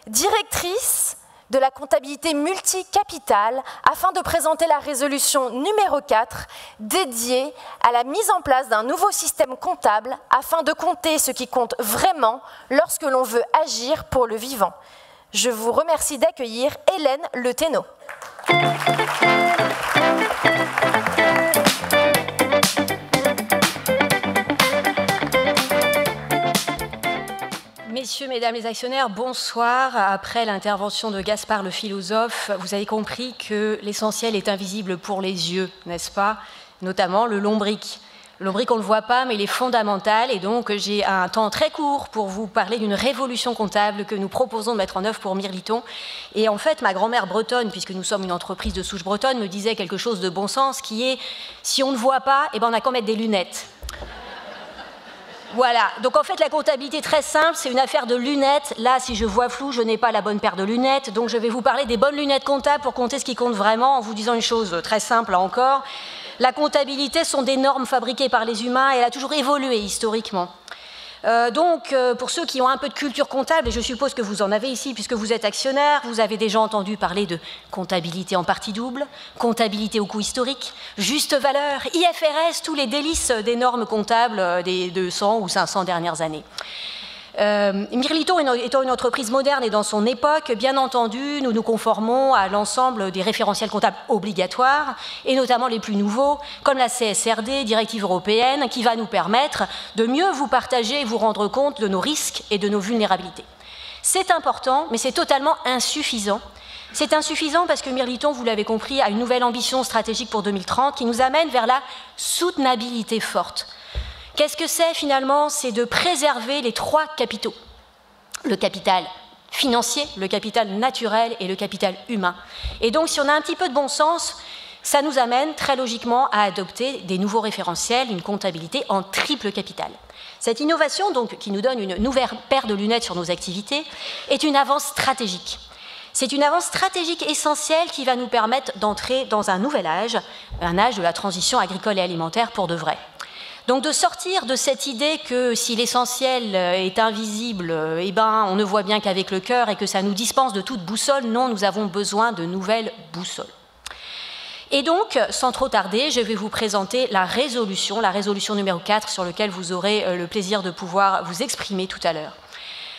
directrice de la comptabilité multicapitale, afin de présenter la résolution numéro 4 dédiée à la mise en place d'un nouveau système comptable afin de compter ce qui compte vraiment lorsque l'on veut agir pour le vivant. Je vous remercie d'accueillir Hélène Le Thénault. Messieurs, mesdames les actionnaires, bonsoir. Après l'intervention de Gaspard le philosophe, vous avez compris que l'essentiel est invisible pour les yeux, n'est-ce pas? Notamment le lombric. Le lombric, on ne le voit pas, mais il est fondamental. Et donc, j'ai un temps très court pour vous parler d'une révolution comptable que nous proposons de mettre en œuvre pour Mirliton. Et en fait, ma grand-mère bretonne, puisque nous sommes une entreprise de souche bretonne, me disait quelque chose de bon sens, qui est, si on ne voit pas, eh ben, on n'a qu'à mettre des lunettes. Voilà, donc en fait la comptabilité est très simple, c'est une affaire de lunettes. Là, si je vois flou, je n'ai pas la bonne paire de lunettes, donc je vais vous parler des bonnes lunettes comptables pour compter ce qui compte vraiment, en vous disant une chose très simple là encore. La comptabilité sont des normes fabriquées par les humains et elle a toujours évolué historiquement. Donc, pour ceux qui ont un peu de culture comptable, et je suppose que vous en avez ici puisque vous êtes actionnaire, vous avez déjà entendu parler de comptabilité en partie double, comptabilité au coût historique, juste valeur, IFRS, tous les délices des normes comptables des 200 ou 500 dernières années. Mirliton étant une entreprise moderne et dans son époque, bien entendu, nous nous conformons à l'ensemble des référentiels comptables obligatoires, et notamment les plus nouveaux, comme la CSRD, directive européenne, qui va nous permettre de mieux vous partager et vous rendre compte de nos risques et de nos vulnérabilités. C'est important, mais c'est totalement insuffisant. C'est insuffisant parce que Mirliton, vous l'avez compris, a une nouvelle ambition stratégique pour 2030 qui nous amène vers la soutenabilité forte. Qu'est-ce que c'est finalement? C'est de préserver les trois capitaux. Le capital financier, le capital naturel et le capital humain. Et donc si on a un petit peu de bon sens, ça nous amène très logiquement à adopter des nouveaux référentiels, une comptabilité en triple capital. Cette innovation, donc, qui nous donne une nouvelle paire de lunettes sur nos activités, est une avance stratégique. C'est une avance stratégique essentielle qui va nous permettre d'entrer dans un nouvel âge, un âge de la transition agricole et alimentaire pour de vrai. Donc de sortir de cette idée que si l'essentiel est invisible, eh ben, on ne voit bien qu'avec le cœur et que ça nous dispense de toute boussole. Non, nous avons besoin de nouvelles boussoles. Et donc, sans trop tarder, je vais vous présenter la résolution numéro 4, sur laquelle vous aurez le plaisir de pouvoir vous exprimer tout à l'heure.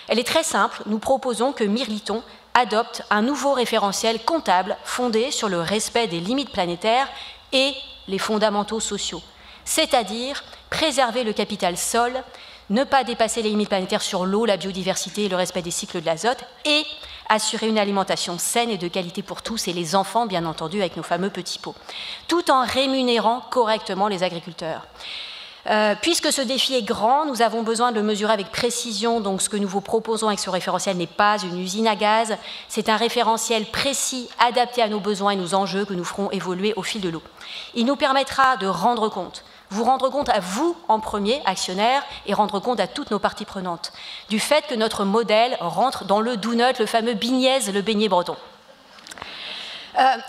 Elle est très simple. Nous proposons que Mirliton adopte un nouveau référentiel comptable fondé sur le respect des limites planétaires et les fondamentaux sociaux. C'est-à-dire préserver le capital sol, ne pas dépasser les limites planétaires sur l'eau, la biodiversité et le respect des cycles de l'azote, et assurer une alimentation saine et de qualité pour tous, et les enfants, bien entendu, avec nos fameux petits pots, tout en rémunérant correctement les agriculteurs. Puisque ce défi est grand, nous avons besoin de le mesurer avec précision, donc ce que nous vous proposons avec ce référentiel n'est pas une usine à gaz, c'est un référentiel précis, adapté à nos besoins et nos enjeux que nous ferons évoluer au fil de l'eau. Il nous permettra de vous rendre compte à vous en premier, actionnaires, et rendre compte à toutes nos parties prenantes, du fait que notre modèle rentre dans le donut, le fameux beignets, le beignet breton.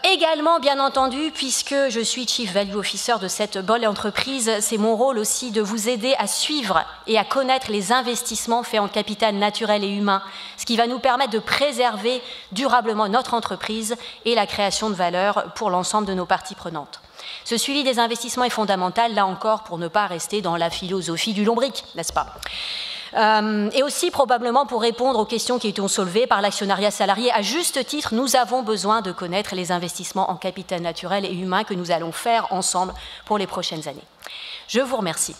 Également, bien entendu, puisque je suis Chief Value Officer de cette belle entreprise, c'est mon rôle aussi de vous aider à suivre et à connaître les investissements faits en capital naturel et humain, ce qui va nous permettre de préserver durablement notre entreprise et la création de valeur pour l'ensemble de nos parties prenantes. Ce suivi des investissements est fondamental, là encore, pour ne pas rester dans la philosophie du lombric, n'est-ce pas ? Et aussi probablement pour répondre aux questions qui étaient soulevées par l'actionnariat salarié. À juste titre, nous avons besoin de connaître les investissements en capital naturel et humain que nous allons faire ensemble pour les prochaines années. Je vous remercie.